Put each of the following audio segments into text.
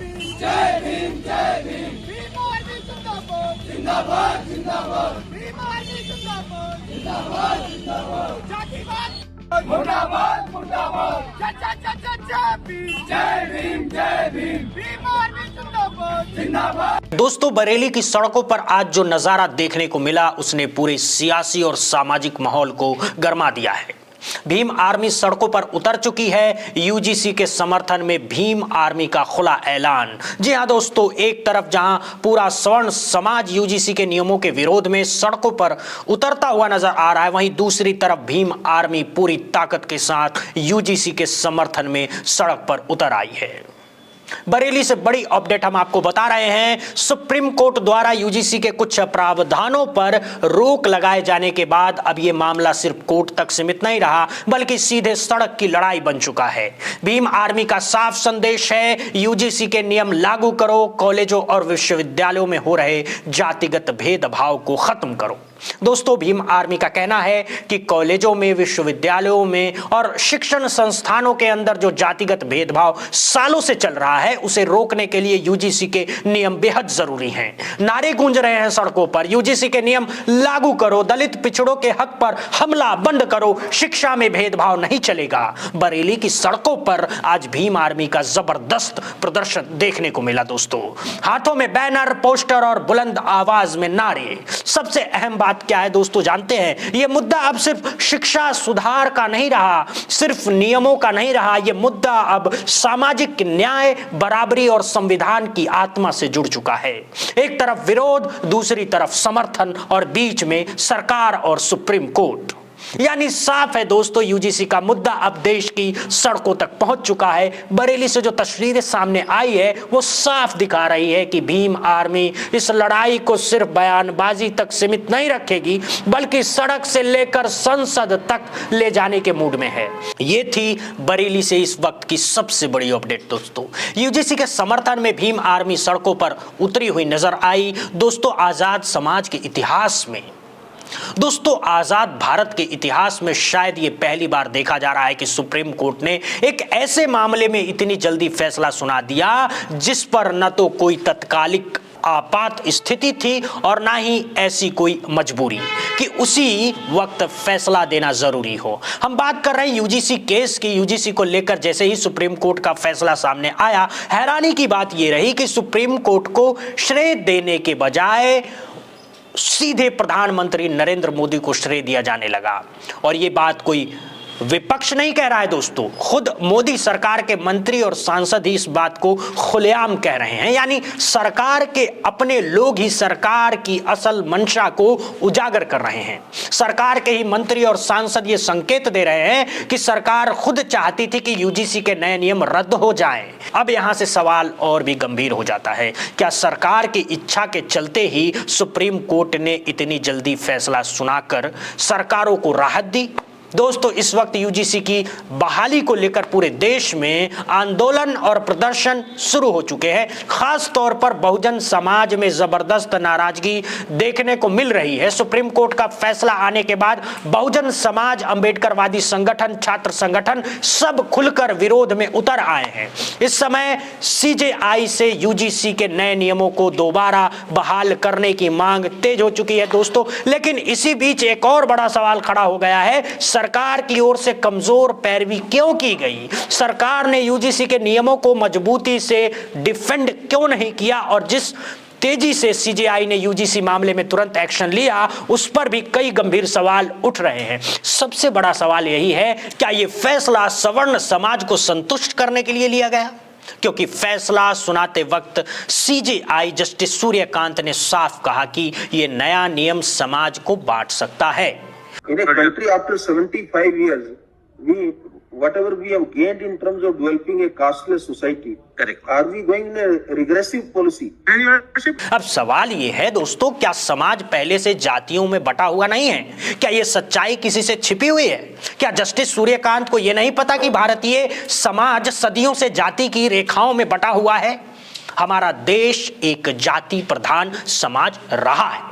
भीम जय भीम जय भीम। भीम आर्मी जिंदाबाद जिंदाबाद जिंदाबाद। भीम आर्मी जिंदाबाद जिंदाबाद जिंदाबाद। जातिवाद मुर्दाबाद मुर्दाबाद। जय भीम जय भीम जय भीम। भीम आर्मी जिंदाबाद जिंदाबाद। दोस्तों, बरेली की सड़कों पर आज जो नजारा देखने को मिला उसने पूरे सियासी और सामाजिक माहौल को गरमा दिया है। भीम आर्मी सड़कों पर उतर चुकी है। यूजीसी के समर्थन में भीम आर्मी का खुला ऐलान। जी हां दोस्तों, एक तरफ जहां पूरा सवर्ण समाज यूजीसी के नियमों के विरोध में सड़कों पर उतरता हुआ नजर आ रहा है, वहीं दूसरी तरफ भीम आर्मी पूरी ताकत के साथ यूजीसी के समर्थन में सड़क पर उतर आई है। बरेली से बड़ी अपडेट हम आपको बता रहे हैं। सुप्रीम कोर्ट द्वारा यूजीसी के कुछ प्रावधानों पर रोक लगाए जाने के बाद अब यह मामला सिर्फ कोर्ट तक सीमित नहीं रहा, बल्कि सीधे सड़क की लड़ाई बन चुका है। भीम आर्मी का साफ संदेश है, यूजीसी के नियम लागू करो, कॉलेजों और विश्वविद्यालयों में हो रहे जातिगत भेदभाव को खत्म करो। दोस्तों, भीम आर्मी का कहना है कि कॉलेजों में, विश्वविद्यालयों में और शिक्षण संस्थानों के अंदर जो जातिगत भेदभाव सालों से चल रहा है, उसे रोकने के लिए यूजीसी के नियम बेहद जरूरी हैं। नारे गूंज रहे हैं सड़कों पर, यूजीसी के नियम लागू करो, दलित पिछड़ों के हक पर हमला बंद करो, शिक्षा में भेदभाव नहीं चलेगा। बरेली की सड़कों पर आज भीम आर्मी का जबरदस्त प्रदर्शन देखने को मिला। दोस्तों, हाथों में बैनर, पोस्टर और बुलंद आवाज में नारे। सबसे अहम बात क्या है दोस्तों, जानते हैं? यह मुद्दा अब सिर्फ शिक्षा सुधार का नहीं रहा, सिर्फ नियमों का नहीं रहा। यह मुद्दा अब सामाजिक न्याय, बराबरी और संविधान की आत्मा से जुड़ चुका है। एक तरफ विरोध, दूसरी तरफ समर्थन और बीच में सरकार और सुप्रीम कोर्ट। यानी साफ है दोस्तों, यूजीसी का मुद्दा अब देश की सड़कों तक पहुंच चुका है। बरेली से जो तस्वीरें सामने आई है वो साफ दिखा रही है कि भीम आर्मी इस लड़ाई को सिर्फ बयानबाजी तक सीमित नहीं रखेगी, बल्कि सड़क से लेकर संसद तक ले जाने के मूड में है। ये थी बरेली से इस वक्त की सबसे बड़ी अपडेट। दोस्तों, यूजीसी के समर्थन में भीम आर्मी सड़कों पर उतरी हुई नजर आई। दोस्तों, आजाद समाज के इतिहास में, दोस्तों आजाद भारत के इतिहास में शायद ये पहली बार देखा जा रहा है कि सुप्रीम कोर्ट ने एक ऐसे मामले में इतनी जल्दी फैसला सुना दिया जिस पर न तो कोई तत्कालिक आपात स्थिति थी और ना ही ऐसी कोई मजबूरी कि उसी वक्त फैसला देना जरूरी हो। हम बात कर रहे हैं यूजीसी केस की। यूजीसी को लेकर जैसे ही सुप्रीम कोर्ट का फैसला सामने आया, हैरानी की बात यह रही कि सुप्रीम कोर्ट को श्रेय देने के बजाय सीधे प्रधानमंत्री नरेंद्र मोदी को श्रेय दिया जाने लगा। और ये बात कोई विपक्ष नहीं कह रहा है दोस्तों, खुद मोदी सरकार के मंत्री और सांसद ही इस बात को खुलेआम कह रहे हैं। यानी सरकार के अपने लोग ही सरकार की असल मंशा को उजागर कर रहे हैं। सरकार के ही मंत्री और सांसद ये संकेत दे रहे हैं कि सरकार खुद चाहती थी कि यूजीसी के नए नियम रद्द हो जाएं। अब यहां से सवाल और भी गंभीर हो जाता है, क्या सरकार की इच्छा के चलते ही सुप्रीम कोर्ट ने इतनी जल्दी फैसला सुनाकर सरकारों को राहत दी? दोस्तों, इस वक्त यूजीसी की बहाली को लेकर पूरे देश में आंदोलन और प्रदर्शन शुरू हो चुके हैं। खास तौर पर बहुजन समाज में जबरदस्त नाराजगी देखने को मिल रही है। सुप्रीम कोर्ट का फैसला आने के बाद बहुजन समाज, अंबेडकरवादी संगठन, छात्र संगठन सब खुलकर विरोध में उतर आए हैं। इस समय सीजेआई से यूजीसी के नए नियमों को दोबारा बहाल करने की मांग तेज हो चुकी है दोस्तों। लेकिन इसी बीच एक और बड़ा सवाल खड़ा हो गया है, सरकार की ओर से कमजोर पैरवी क्यों की गई? सरकार ने यूजीसी के नियमों को मजबूती से डिफेंड क्यों नहीं किया? और जिस तेजी से सीजेआई ने यूजीसी मामले में तुरंत एक्शन लिया, उस पर भी कई गंभीर सवाल उठ रहे हैं। सबसे बड़ा सवाल यही है, क्या यह फैसला सवर्ण समाज को संतुष्ट करने के लिए लिया गया? क्योंकि फैसला सुनाते वक्त सीजेआई जस्टिस सूर्यकांत ने साफ कहा कि यह नया नियम समाज को बांट सकता है। In a country after 75 years, whatever we have gained in terms of developing a casteless society, correct? Are we going in a regressive policy? अब सवाल ये है दोस्तों, क्या समाज पहले से जातियों में बटा हुआ नहीं है? क्या ये सच्चाई किसी से छिपी हुई है? क्या जस्टिस सूर्यकांत को ये नहीं पता कि भारतीय समाज सदियों से जाति की रेखाओं में बटा हुआ है? हमारा देश एक जाति प्रधान समाज रहा है।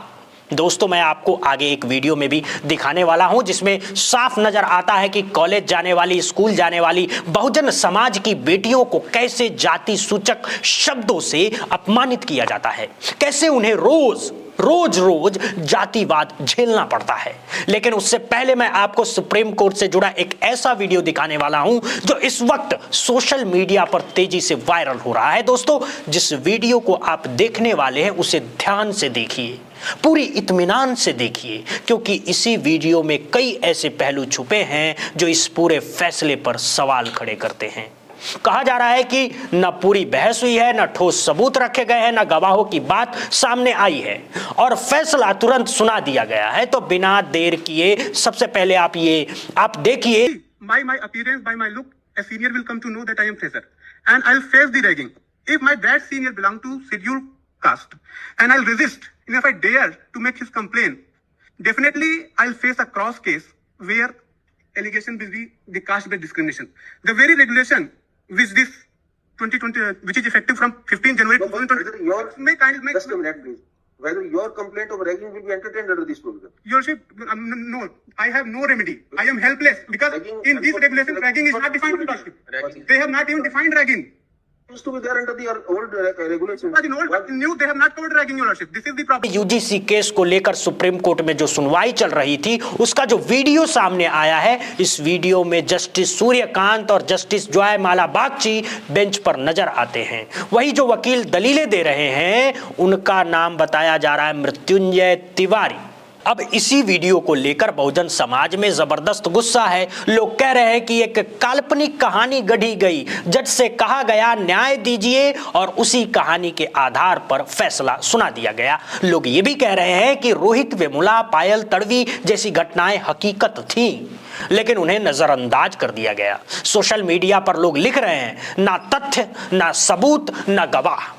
दोस्तों, मैं आपको आगे एक वीडियो में भी दिखाने वाला हूं जिसमें साफ नजर आता है कि कॉलेज जाने वाली, स्कूल जाने वाली बहुजन समाज की बेटियों को कैसे जाति सूचक शब्दों से अपमानित किया जाता है, कैसे उन्हें रोज रोज जातिवाद झेलना पड़ता है। लेकिन उससे पहले मैं आपको सुप्रीम कोर्ट से जुड़ा एक ऐसा वीडियो दिखाने वाला हूं जो इस वक्त सोशल मीडिया पर तेजी से वायरल हो रहा है। दोस्तों, जिस वीडियो को आप देखने वाले हैं उसे ध्यान से देखिए, पूरी इत्मीनान से देखिए, क्योंकि इसी वीडियो में कई ऐसे पहलू छुपे हैं जो इस पूरे फैसले पर सवाल खड़े करते हैं। कहा जा रहा है कि न पूरी बहस हुई है, न ठोस सबूत रखे गए हैं, न गवाहों की बात सामने आई है और फैसला तुरंत सुना दिया गया है। तो बिना देर किए सबसे पहले आप देखिए। By my appearance, by my look, a senior will come to know that I am fresher, and I'll face the ragging. If my bad senior belong to scheduled caste, and I'll resist, and if I dare to make his complaint, definitely I'll face a cross case where allegation will be the caste-based discrimination. The very regulation which this 2020, which is effective from 15 January 2020. Just a minute, please. Whether your complaint of ragging will be entertained under this provision? Your Worship, no, I have no remedy. I am helpless because in this regulation, ragging is not defined. Your Worship. They have not even defined ragging. Used to be there under the old regulation. But in old, but in new, they have not covered ragging, Your Worship. This is the problem. UGC case को लेकर supreme court में जो सुनवाई चल रही थी उसका जो वीडियो सामने आया है, इस वीडियो में जस्टिस सूर्यकांत और जस्टिस जयमाला बागची बेंच पर नजर आते हैं। वही जो वकील दलीलें दे रहे हैं उनका नाम बताया जा रहा है मृत्युंजय तिवारी। अब इसी वीडियो को लेकर बहुजन समाज में जबरदस्त गुस्सा है। लोग कह रहे हैं कि एक काल्पनिक कहानी गढ़ी गई, जज से कहा गया न्याय दीजिए और उसी कहानी के आधार पर फैसला सुना दिया गया। लोग ये भी कह रहे हैं कि रोहित वेमुला, पायल तड़वी जैसी घटनाएं हकीकत थी लेकिन उन्हें नजरअंदाज कर दिया गया। सोशल मीडिया पर लोग लिख रहे हैं ना तथ्य, ना सबूत, ना गवाह,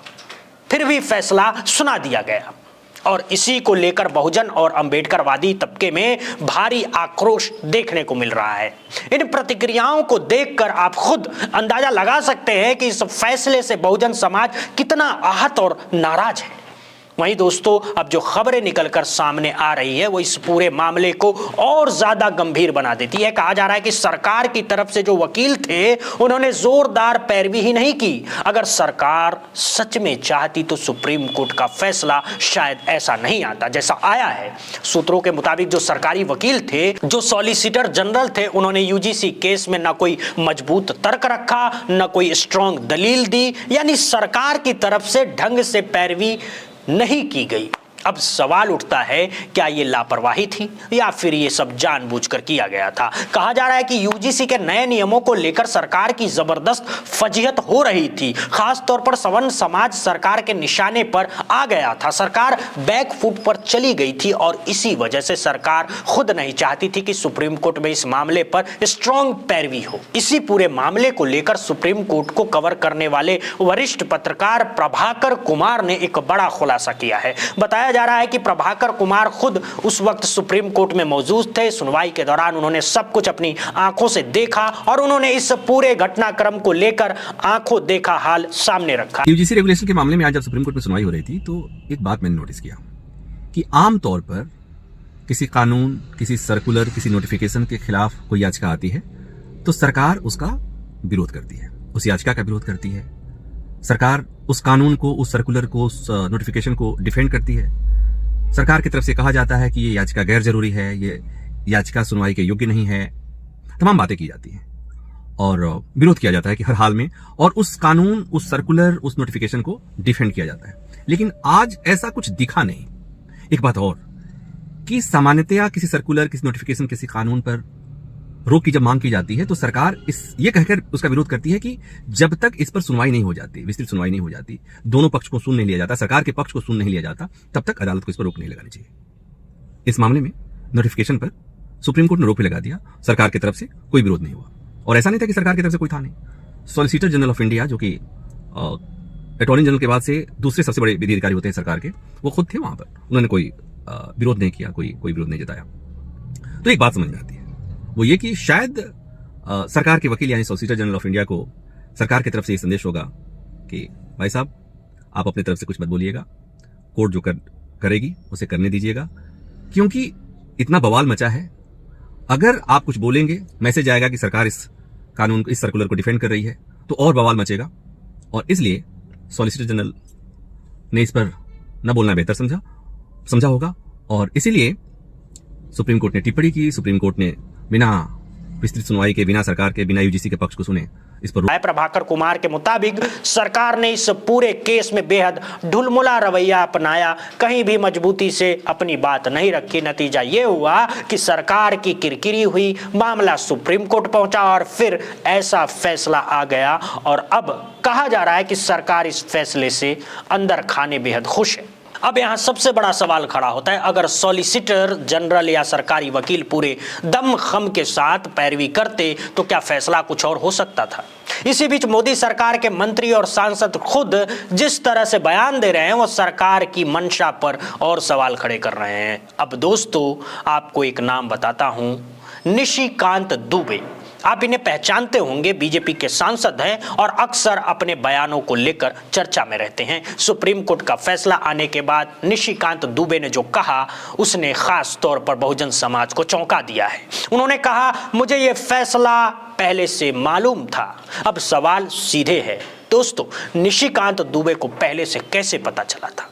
फिर भी फैसला सुना दिया गया। और इसी को लेकर बहुजन और अंबेडकरवादी तबके में भारी आक्रोश देखने को मिल रहा है। इन प्रतिक्रियाओं को देखकर आप खुद अंदाजा लगा सकते हैं कि इस फैसले से बहुजन समाज कितना आहत और नाराज है। वहीं दोस्तों, अब जो खबरें निकलकर सामने आ रही है वो इस पूरे मामले को और ज्यादा गंभीर बना देती है। कहा जा रहा है कि सरकार की तरफ से जो वकील थे उन्होंने जोरदार पैरवी ही नहीं की। अगर सरकार सच में चाहती तो सुप्रीम कोर्ट का फैसला शायद ऐसा नहीं आता जैसा आया है। सूत्रों के मुताबिक जो सरकारी वकील थे, जो सॉलिसिटर जनरल थे, उन्होंने यूजीसी केस में न कोई मजबूत तर्क रखा, न कोई स्ट्रॉन्ग दलील दी, यानी सरकार की तरफ से ढंग से पैरवी नहीं की गई। अब सवाल उठता है, क्या ये लापरवाही थी या फिर ये सब जानबूझकर किया गया था? कहा जा रहा है कि यूजीसी के नए नियमों को लेकर सरकार की जबरदस्त फजीहत हो रही थी। खास तौर पर सवर्ण समाज सरकार के निशाने पर आ गया था। सरकार बैक फुट पर चली गई थी और इसी वजह से सरकार खुद नहीं चाहती थी कि सुप्रीम कोर्ट में इस मामले पर स्ट्रॉन्ग पैरवी हो। इसी पूरे मामले को लेकर सुप्रीम कोर्ट को कवर करने वाले वरिष्ठ पत्रकार प्रभाकर कुमार ने एक बड़ा खुलासा किया है। बताया जा रहा है कि प्रभाकर कुमार खुद उस वक्त सुप्रीम कोर्ट में मौजूद थे। सुनवाई के दौरान उन्होंने सब कुछ अपनी आंखों से देखा और उन्होंने इस पूरे घटनाक्रम को लेकर आंखों देखा हाल सामने रखा। यूजीसी रेगुलेशन के मामले में आज जब सुप्रीम कोर्ट में सुनवाई हो रही थी तो एक बात मैंने नोटिस किया कि आमतौर पर किसी कानून, किसी सर्कुलर, किसी नोटिफिकेशन के खिलाफ कोई याचिका आती है तो सरकार उसका विरोध करती है, उस याचिका का विरोध करती है। सरकार उस कानून को, उस सर्कुलर को, उस नोटिफिकेशन को डिफेंड करती है। सरकार की तरफ से कहा जाता है कि ये याचिका गैर जरूरी है, ये याचिका सुनवाई के योग्य नहीं है, तमाम बातें की जाती हैं और विरोध किया जाता है कि हर हाल में, और उस कानून, उस सर्कुलर, उस नोटिफिकेशन को डिफेंड किया जाता है। लेकिन आज ऐसा कुछ दिखा नहीं। एक बात और कि सामान्यतया किसी सर्कुलर, किसी नोटिफिकेशन, किसी कानून पर रोक की जब मांग की जाती है तो सरकार ये कहकर उसका विरोध करती है कि जब तक इस पर सुनवाई नहीं हो जाती, विस्तृत सुनवाई नहीं हो जाती, दोनों पक्ष को सुन नहीं लिया जाता, सरकार के पक्ष को सुन नहीं लिया जाता, तब तक अदालत को इस पर रोक नहीं लगानी चाहिए। इस मामले में नोटिफिकेशन पर सुप्रीम कोर्ट ने रोक लगा दिया, सरकार की तरफ से कोई विरोध नहीं हुआ। और ऐसा नहीं था कि सरकार की तरफ से कोई था नहीं। सॉलिसिटर जनरल ऑफ इंडिया, जो कि अटॉर्नी जनरल के बाद से दूसरे सबसे बड़े विधि अधिकारी होते हैं सरकार के, वो खुद थे वहां पर। उन्होंने कोई विरोध नहीं किया, कोई विरोध नहीं जताया। तो एक बात समझ में आती है, वो ये कि शायद सरकार के वकील यानी सॉलिसिटर जनरल ऑफ इंडिया को सरकार की तरफ से ये संदेश होगा कि भाई साहब, आप अपनी तरफ से कुछ मत बोलिएगा, कोर्ट जो करेगी उसे करने दीजिएगा। क्योंकि इतना बवाल मचा है। अगर आप कुछ बोलेंगे, मैसेज आएगा कि सरकार इस कानून, इस सर्कुलर को डिफेंड कर रही है, तो और बवाल मचेगा। और इसलिए सॉलिसिटर जनरल ने इस पर न बोलना बेहतर समझा होगा, और इसीलिए सुप्रीम कोर्ट ने टिप्पणी की। सुप्रीम कोर्ट ने बिना विस्तृत सुनवाई के, बिना सरकार के, बिना यूजीसी के पक्ष को सुने इस पर प्रभाकर कुमार के मुताबिक सरकार ने इस पूरे केस में बेहद ढुलमुला रवैया अपनाया, कहीं भी मजबूती से अपनी बात नहीं रखी। नतीजा ये हुआ कि सरकार की किरकिरी हुई, मामला सुप्रीम कोर्ट पहुंचा और फिर ऐसा फैसला आ गया। और अब कहा जा रहा है कि सरकार इस फैसले से अंदर खाने बेहद खुश है। अब यहाँ सबसे बड़ा सवाल खड़ा होता है, अगर सॉलिसिटर जनरल या सरकारी वकील पूरे दम खम के साथ पैरवी करते तो क्या फैसला कुछ और हो सकता था। इसी बीच मोदी सरकार के मंत्री और सांसद खुद जिस तरह से बयान दे रहे हैं वो सरकार की मंशा पर और सवाल खड़े कर रहे हैं। अब दोस्तों आपको एक नाम बताता हूं, निशिकांत दुबे। आप इन्हें पहचानते होंगे, बीजेपी के सांसद हैं और अक्सर अपने बयानों को लेकर चर्चा में रहते हैं। सुप्रीम कोर्ट का फैसला आने के बाद निशिकांत दुबे ने जो कहा उसने खास तौर पर बहुजन समाज को चौंका दिया है। उन्होंने कहा, मुझे ये फैसला पहले से मालूम था। अब सवाल सीधे है दोस्तों, निशिकांत दुबे को पहले से कैसे पता चला था?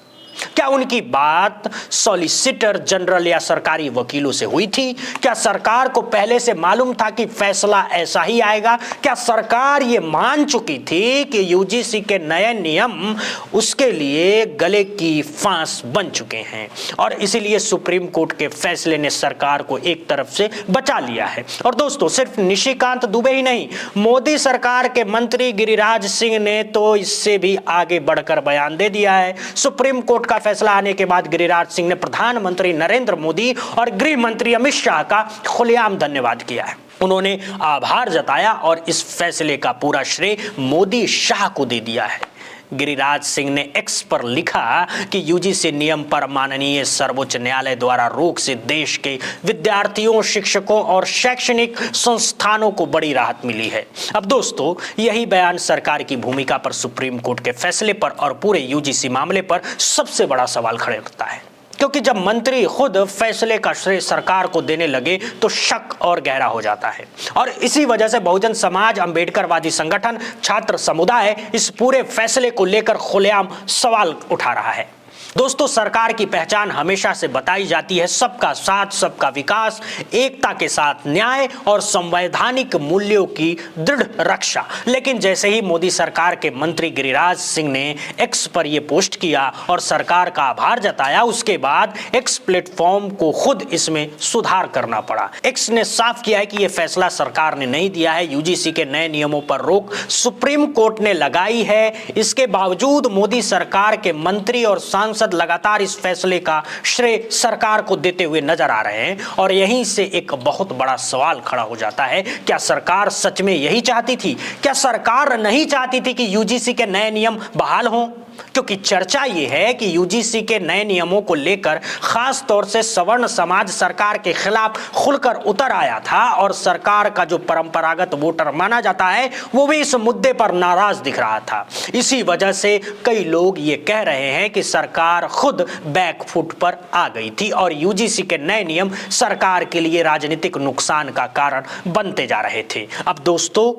क्या उनकी बात सॉलिसिटर जनरल या सरकारी वकीलों से हुई थी? क्या सरकार को पहले से मालूम था कि फैसला ऐसा ही आएगा? क्या सरकार ये मान चुकी थी कि यूजीसी के नए नियम उसके लिए गले की फांस बन चुके हैं और इसीलिए सुप्रीम कोर्ट के फैसले ने सरकार को एक तरफ से बचा लिया है? और दोस्तों सिर्फ निशिकांत दुबे ही नहीं, मोदी सरकार के मंत्री गिरिराज सिंह ने तो इससे भी आगे बढ़कर बयान दे दिया है। सुप्रीम कोर्ट का फैसला आने के बाद गिरिराज सिंह ने प्रधानमंत्री नरेंद्र मोदी और गृह मंत्री अमित शाह का खुलेआम धन्यवाद किया है। उन्होंने आभार जताया और इस फैसले का पूरा श्रेय मोदी शाह को दे दिया है। गिरिराज सिंह ने एक्स पर लिखा कि यूजीसी नियम पर माननीय सर्वोच्च न्यायालय द्वारा रोक से देश के विद्यार्थियों, शिक्षकों और शैक्षणिक संस्थानों को बड़ी राहत मिली है। अब दोस्तों यही बयान सरकार की भूमिका पर, सुप्रीम कोर्ट के फैसले पर और पूरे यूजीसी मामले पर सबसे बड़ा सवाल खड़े करता है, क्योंकि जब मंत्री खुद फैसले का श्रेय सरकार को देने लगे तो शक और गहरा हो जाता है। और इसी वजह से बहुजन समाज, अंबेडकरवादी संगठन, छात्र समुदाय इस पूरे फैसले को लेकर खुलेआम सवाल उठा रहा है। दोस्तों सरकार की पहचान हमेशा से बताई जाती है सबका साथ, सबका विकास, एकता के साथ न्याय और संवैधानिक मूल्यों की दृढ़ रक्षा। लेकिन जैसे ही मोदी सरकार के मंत्री गिरिराज सिंह ने एक्स पर यह पोस्ट किया और सरकार का आभार जताया, उसके बाद एक्स प्लेटफॉर्म को खुद इसमें सुधार करना पड़ा। एक्स ने साफ किया है कि यह फैसला सरकार ने नहीं दिया है, यूजीसी के नए नियमों पर रोक सुप्रीम कोर्ट ने लगाई है। इसके बावजूद मोदी सरकार के मंत्री और सांसद लगातार इस फैसले का श्रेय सरकार को देते हुए नजर आ रहे हैं। और यहीं से एक बहुत बड़ा सवाल खड़ा हो जाता है, क्या सरकार सच में यही चाहती थी? क्या सरकार नहीं चाहती थी कि यूजीसी के नए नियम बहाल हों? क्योंकि चर्चा यह है कि यूजीसी के नए नियमों को लेकर खास तौर से सवर्ण समाज सरकार के खिलाफ खुलकर उतर आया था और सरकार का जो परंपरागत वोटर माना जाता है वो भी इस मुद्दे पर नाराज दिख रहा था। इसी वजह से कई लोग ये कह रहे हैं कि सरकार खुद बैकफुट पर आ गई थी और यूजीसी के नए नियम सरकार के लिए राजनीतिक नुकसान का कारण बनते जा रहे थे। अब दोस्तों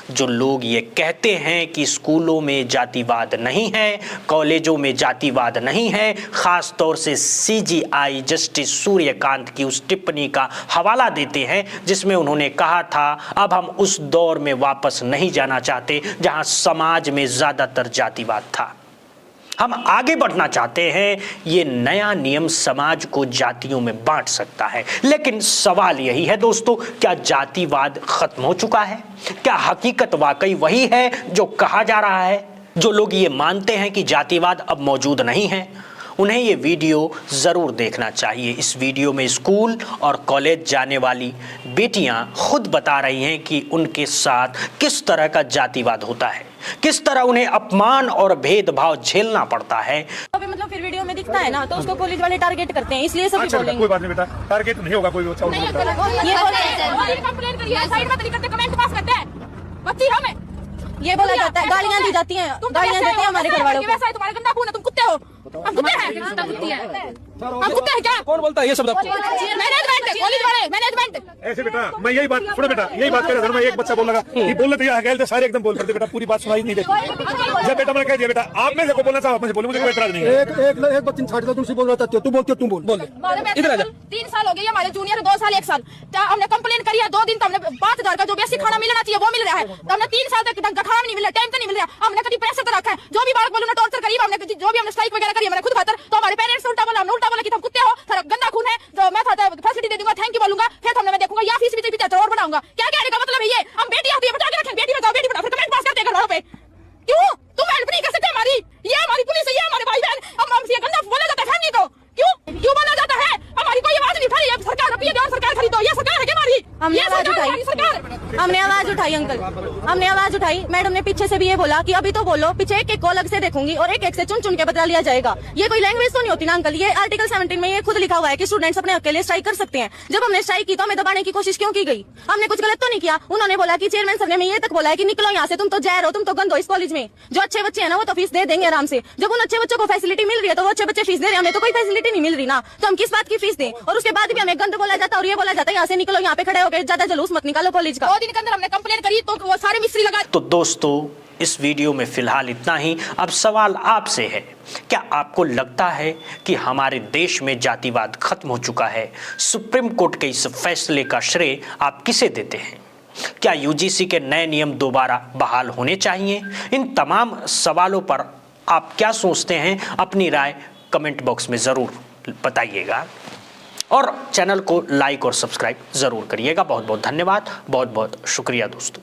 जो लोग ये कहते हैं कि स्कूलों में जातिवाद नहीं है, कॉलेजों में जातिवाद नहीं है, खास तौर से सीजीआई जस्टिस सूर्यकांत की उस टिप्पणी का हवाला देते हैं जिसमें उन्होंने कहा था, अब हम उस दौर में वापस नहीं जाना चाहते जहां समाज में ज्यादातर जातिवाद था। हम आगे बढ़ना चाहते हैं। ये नया नियम समाज को जातियों में बांट सकता है। लेकिन सवाल यही है दोस्तों, क्या जातिवाद खत्म हो चुका है? क्या हकीकत वाकई वही है जो कहा जा रहा है? जो लोग ये मानते हैं कि जातिवाद अब मौजूद नहीं है, उन्हें ये वीडियो ज़रूर देखना चाहिए। इस वीडियो में स्कूल और कॉलेज जाने वाली बेटियां खुद बता रही हैं कि उनके साथ किस तरह का जातिवाद होता है, किस तरह उन्हें अपमान और भेदभाव झेलना पड़ता है। अभी मतलब फिर वीडियो में दिखता है ना, तो उसको पुलिस वाले टारगेट करते हैं, इसलिए सभी बोलेंगे। कोई बात नहीं बेटा, टारगेट नहीं होगा कोई बच्चा। ये बोला जाता है, गालियां दी जाती हैं, गालियां देते हैं हमारे घर वालों को। तुम्हारे गंदा खून है, तुम कुत्ते हो। हम कुत्ते हैं। हम कुत्ते हैं क्या? कौन बोलता है ये शब्द आपको? मैनेजमेंट, कॉलेज वाले, मैनेजमेंट। ऐसे बेटा मैं यही बात सुनो बेटा यही बात कर रहा था। मैं एक बच्चा बोल लगा ये बोल रहे थे तो सारे एकदम बोल करते बेटा पूरी बात सुनाई नहीं देती। जब बेटा मैंने कह दिया बेटा आप में से को बोलना चाहो मुझे बोलो मुझे कोई एतराज नहीं है। एक बच्चे छाड़ दो तुमसे बोल रहा था तू बोल बोल इधर आ जा। 3 साल हो गए हमारे जूनियर, 2 साल 1 साल। हमने कंप्लेन करी है 2 दिन तो हमने 5,000 का जो बेसिक खाना मिलना चाहिए वो मिल रहा है। तो हमने 3 साल तक ढंग का खाना नहीं मिल रहा, टाइम तो नहीं मिल रहा। हमने कभी प्रेशर तो रखा है जो भी बात बोलो ना टॉर्चर करी हमने, जो भी हमने स्ट्राइक वगैरह करी हमने खुद खातर। तो हमारे पेरेंट्स उल्टा बोला, हमने उल्टा बोला कि तुम कुत्ते हो, सारा गंदा खून है, तो मैं फैसिलिटी दे दूंगा, थैंक यू बोलूंगा, फिर हमने मैं देखूंगा या फीस भी 75 और बढ़ाऊंगा। क्या कहने का मतलब है ये? हम बेटी आती है बचा के रखें, बेटी बचाओ बेटी पढ़ाओ, फिर कमेंट पास करते हैं घर वालों पे। क्यों तुम हेल्प नहीं कर सकते हमारी? ये हमारी पुलिस है, ये हमारे भाई बहन, हम हमसे गंदा बोला जाता है फैमिली को। क्यों बोला जाता है? हमारी कोई आवाज नहीं उठाई। अब सरकार अपनी और सरकार खरीदो, ये सरकार है क्या हमारी? हमने ये आवाज सरकार है, उठाई। हमारी सरकार। हमने आवाज उठाई अंकल, हमने आवाज उठाई। मैडम ने पीछे से भी ये बोला कि अभी तो बोलो, पीछे एक को अलग से देखूंगी और एक से चुन के बदला लिया जाएगा। ये कोई लैंग्वेज तो नहीं होती ना अंकल। ये आर्टिकल 17 में ये खुद लिखा हुआ है कि स्टूडेंट्स अपने अकेले स्ट्राइक कर सकते हैं। जब हमने स्ट्राइक की तो हमें दबाने की कोशिश क्यों की गई? हमने कुछ गलत तो नहीं किया। उन्होंने बोला कि चेयरमैन सर ने ये तक बोला है कि निकलो यहाँ से, तुम तो जहर हो, तुम तो गंद हो इस कॉलेज में। जो अच्छे बच्चे हैं ना वो तो फीस दे देंगे आराम से। जब उन अच्छे बच्चों को फैसिलिटी मिल रही है तो वो अच्छे बच्चे फीस दे रहे हैं, हमें तो कोई फैसिलिटी नहीं मिल रही ना, तो हम किस बात की फीस दें? और उसके बाद भी हमें गंद बोला जाता है और ये बोला जाता है यहाँ से निकलो, यहाँ पे खड़े होकर ज्यादा जुलूस मत निकालो कॉलेज का। 2 दिन के अंदर हमने कंप्लेन करी तो वो सारे मिस्त्री लगा। तो दोस्तों इस वीडियो में फिलहाल इतना ही। अब सवाल आपसे है, क्या आपको लगता है कि हमारे देश में जातिवाद खत्म हो चुका है? सुप्रीम कोर्ट के इस फैसले का श्रेय आप किसे देते हैं? क्या यूजीसी के नए नियम दोबारा बहाल होने चाहिए? इन तमाम सवालों पर आप क्या सोचते हैं? अपनी राय कमेंट बॉक्स में ज़रूर बताइएगा और चैनल को लाइक और सब्सक्राइब ज़रूर करिएगा। बहुत बहुत धन्यवाद, बहुत बहुत शुक्रिया दोस्तों।